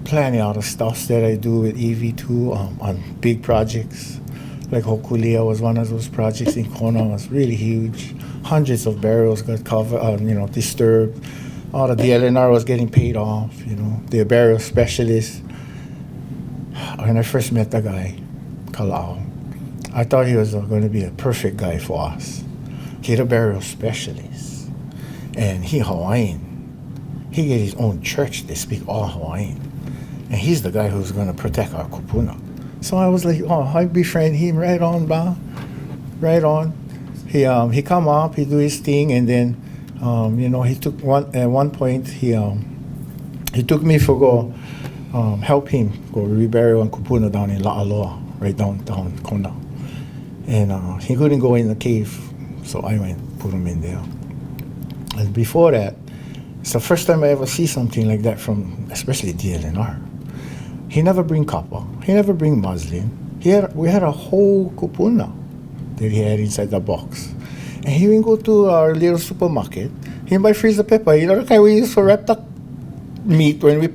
plenty other stuff that I do with EV too, on big projects. Like Hokuliʻa was one of those projects in Kona. It was really huge. Hundreds of burials got covered, disturbed. All the DLNR was getting paid off, the burial specialist. When I first met the guy, Kalau, I thought he was going to be a perfect guy for us. He's a burial specialist, and he Hawaiian. He get his own church. They speak all Hawaiian, and he's the guy who's going to protect our kupuna. So I was like, I befriend him. Right on, ba, right on. He come up, he do his thing, and then he took at one point he took me for go help him go rebury one kupuna down in La'aloa, right downtown Kona, and he couldn't go in the cave, so I went put him in there. And before that, it's the first time I ever see something like that from especially DLNR. He never bring copper, he never bring muslin. We had a whole kupuna that he had inside the box. And he would go to our little supermarket, he buy freezer pepper, the kind we use for wrap the meat when we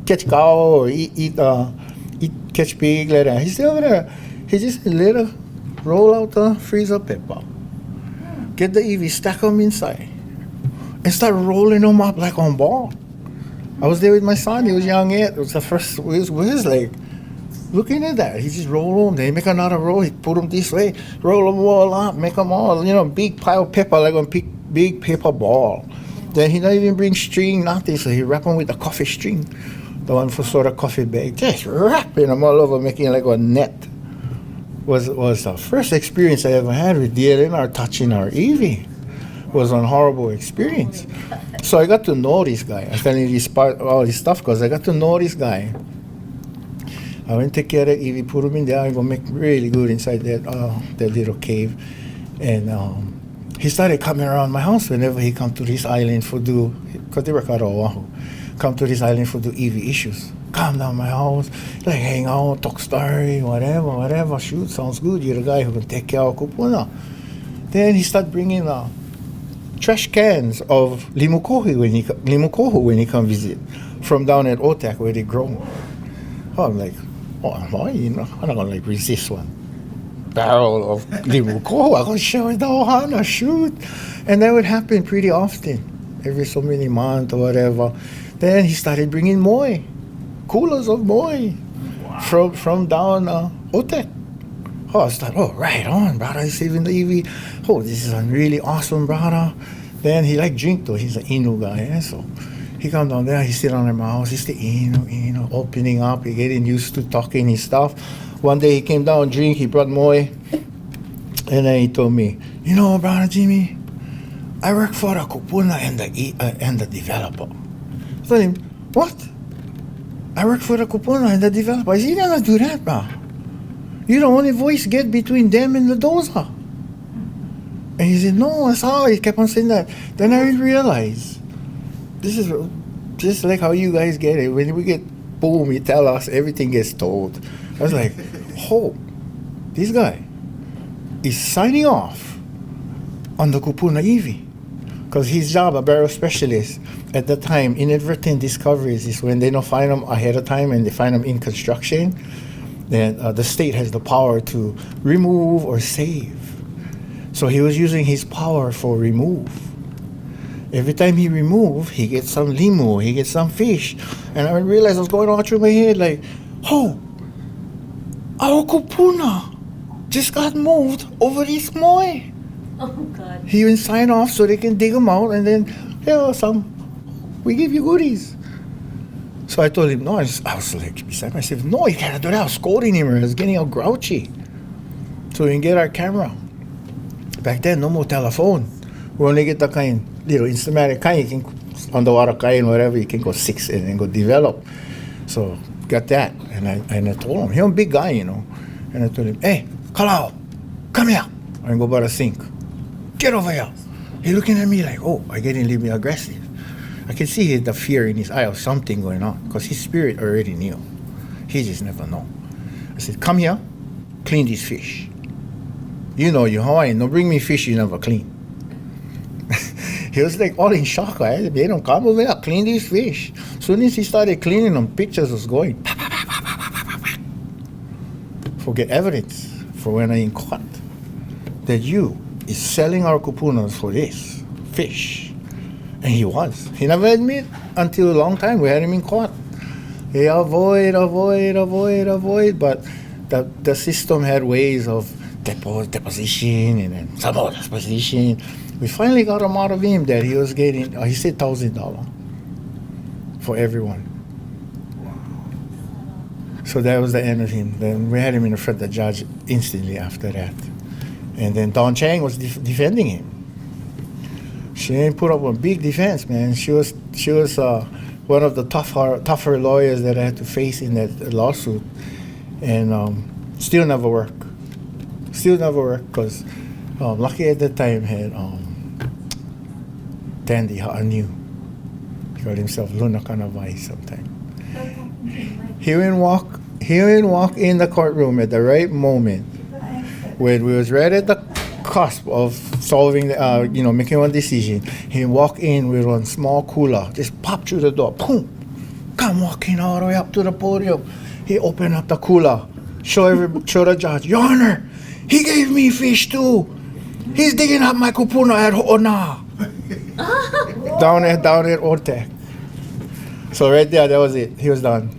catch cow or eat catch pig like that. He's still over there. He just roll out the freezer pepper, get the EV, stack them inside, and start rolling them up like on ball. I was there with my son, he was young yet. It was the first, we was like, looking at that, he just roll them, they make another roll, he put them this way, roll them all up, make them all, big pile of pepper, like a big paper ball. Then he not even bring string, nothing, so he wrap them with a coffee string, the one for sort of coffee bag, just wrapping them all over, making like a net. Was the first experience I ever had with DLNR touching our EV. Was a horrible experience. So I got to know this guy. I'm telling you all this stuff because I got to know this guy. I went to take care of the EV, put him in there, I go make really good inside that little cave. And he started coming around my house whenever he come to this island for because they work out of Oahu, come to this island for do EV issues. Come down my house, like hang out, talk story, whatever, shoot, sounds good. You're the guy who can take care of kupuna. Then he started bringing trash cans of limukohu when he come visit from down at Otak where they grow. I'm like, I'm not gonna resist one barrel of limukohu. I'm gonna show it down, shoot. And that would happen pretty often, every so many months or whatever. Then he started bringing moi, coolers of moi, from down Otak. I thought, right on, brother. He's saving the EV. This is really awesome, brother. Then he drink though. He's an Inu guy, so he come down there. He sit on my house. He's the Inu, opening up. He getting used to talking his stuff. One day he came down, drink. He brought moi, and then he told me, brother Jimmy, I work for the kupuna and the developer. I told him, what? I work for the kupuna and the developer. I said, you never do that, bro. You're the only voice get between them and the doza. And he said, no, that's how. He kept on saying that. Then I realized, this is just like how you guys get it. When we get boom, you tell us, everything gets told. I was like, this guy is signing off on the kupuna EV. Because his job, a burial specialist, at the time, inadvertent discoveries is when they don't find them ahead of time and they find them in construction. Then the state has the power to remove or save. So he was using his power for remove. Every time he remove, he gets some limu, he gets some fish. And I realized what's going on through my head, like, our kupuna just got moved over this moi. Oh, God. He even signed off so they can dig them out, and then, we give you goodies. So I told him, no, I was like beside myself, no, you can't do that. I was scolding him, I was getting all grouchy. So we can get our camera. Back then, no more telephone. We only get the kind, little Instamatic kind, you can, underwater kind, whatever, you can go 6 and then go develop. So, got that. And I told him, he's a big guy, And I told him, hey, Kalau, come here. I go by the sink. Get over here. He looking at me like, I getting a little bit aggressive. I can see the fear in his eye of something going on because his spirit already knew. He just never know. I said, come here, clean this fish. You're Hawaiian, no bring me fish you never clean. He was like all in shock, right? They don't come over here, clean this fish. So soon as he started cleaning them, pictures was going. Forget evidence for when I in court that you is selling our kupunas for this fish. And he was. He never admit until a long time. We had him in court. He avoid, but the system had ways of deposition and then some more deposition. We finally got him out of him that he was getting, he said $1,000 for everyone. So that was the end of him. Then we had him in front of the judge instantly after that. And then Dawn Chang was defending him. She didn't put up a big defense, man. She was one of the tougher lawyers that I had to face in that lawsuit, and still never worked. Still never worked because Lucky at the time had Tandy Ha'anu. He called himself Luna Kanawai sometime. He would walk in the courtroom at the right moment when we was right at the cusp of solving, making one decision. He walk in with one small cooler, just pop through the door, boom, come walking all the way up to the podium. He opened up the cooler, show the judge, Your Honor, he gave me fish too. He's digging up my kupuna at Ho'ona. down at Ortec. So right there, that was it. He was done.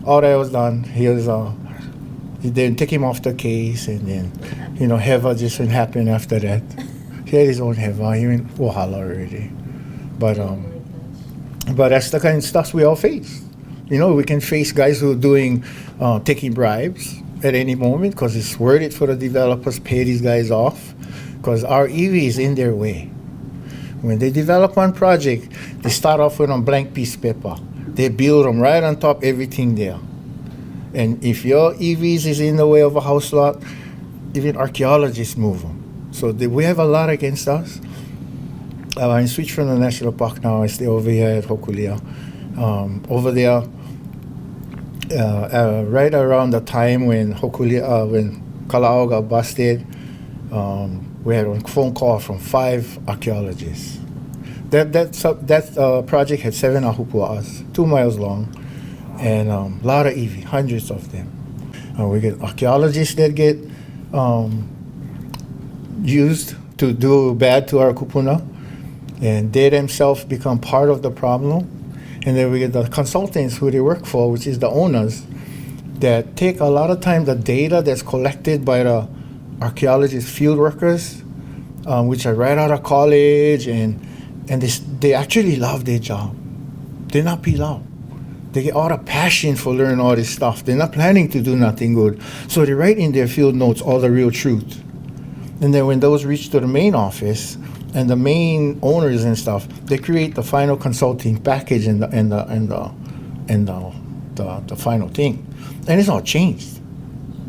All that was done. He didn't take him off the case, and then, Heva just didn't happen after that. He had his own Heva. He went Wahala already. But that's the kind of stuff we all face. We can face guys who are doing, taking bribes at any moment because it's worth it for the developers to pay these guys off because our EV is in their way. When they develop one project, they start off with a blank piece of paper. They build them right on top, everything there. And if your EVs is in the way of a house lot, even archaeologists move them. So we have a lot against us. I switched from the national park now. I stay over here at Hokuliʻa. Over there, right around the time when when Kala'au got busted, we had a phone call from 5 archaeologists. That project had 7 ahupua'as, 2 miles long, and a lot of EV, hundreds of them. We get archaeologists that get used to do bad to our kupuna, and they themselves become part of the problem. And then we get the consultants who they work for, which is the owners, that take a lot of time the data that's collected by the archaeologist field workers, which are right out of college, and they actually love their job. They're not pilau. They get all the passion for learning all this stuff. They're not planning to do nothing good. So they write in their field notes all the real truth. And then when those reach to the main office and the main owners and stuff, they create the final consulting package and the final thing. And it's all changed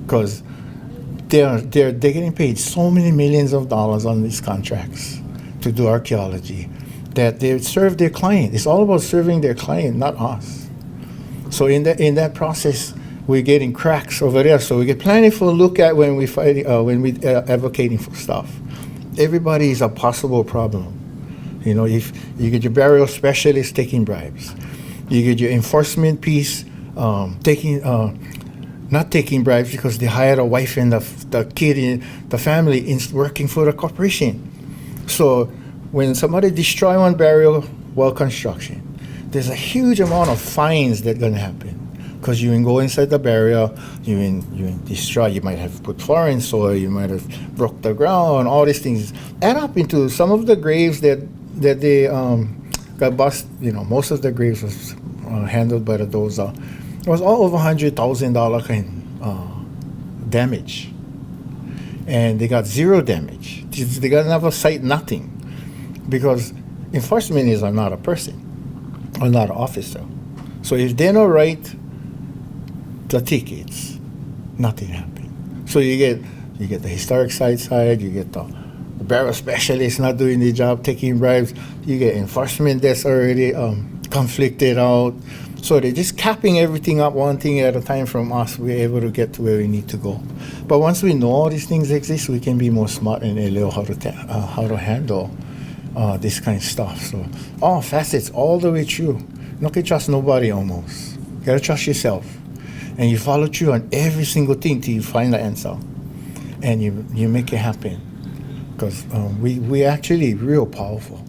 because they're getting paid so many millions of dollars on these contracts to do archaeology that they serve their client. It's all about serving their client, not us. So in that process, we're getting cracks over there. So we get plentiful look at when we fight, when we advocating for stuff. Everybody is a possible problem. If you get your burial specialist taking bribes, you get your enforcement piece not taking bribes because they hired a wife and the kid in the family working for the corporation. So when somebody destroy one burial while construction, there's a huge amount of fines that gonna happen because you can go inside the burial, you can destroy, you might have put foreign soil, you might have broke the ground, all these things add up into some of the graves that they got bust. Most of the graves was handled by the doza. It was all over $100,000 kind damage, and they got 0 damage. They got never cite nothing because enforcement is not a person or not an officer. So if they don't write the tickets, nothing happened. So you get the historic side, you get the burial specialist not doing the job, taking bribes, you get enforcement that's already conflicted out. So they're just capping everything up one thing at a time from us. We're able to get to where we need to go. But once we know all these things exist, we can be more smart and know how to handle this kind of stuff. So all facets, all the way through. No can trust nobody almost. You gotta trust yourself. And you follow through on every single thing till you find the answer. And you make it happen. Because we actually real powerful.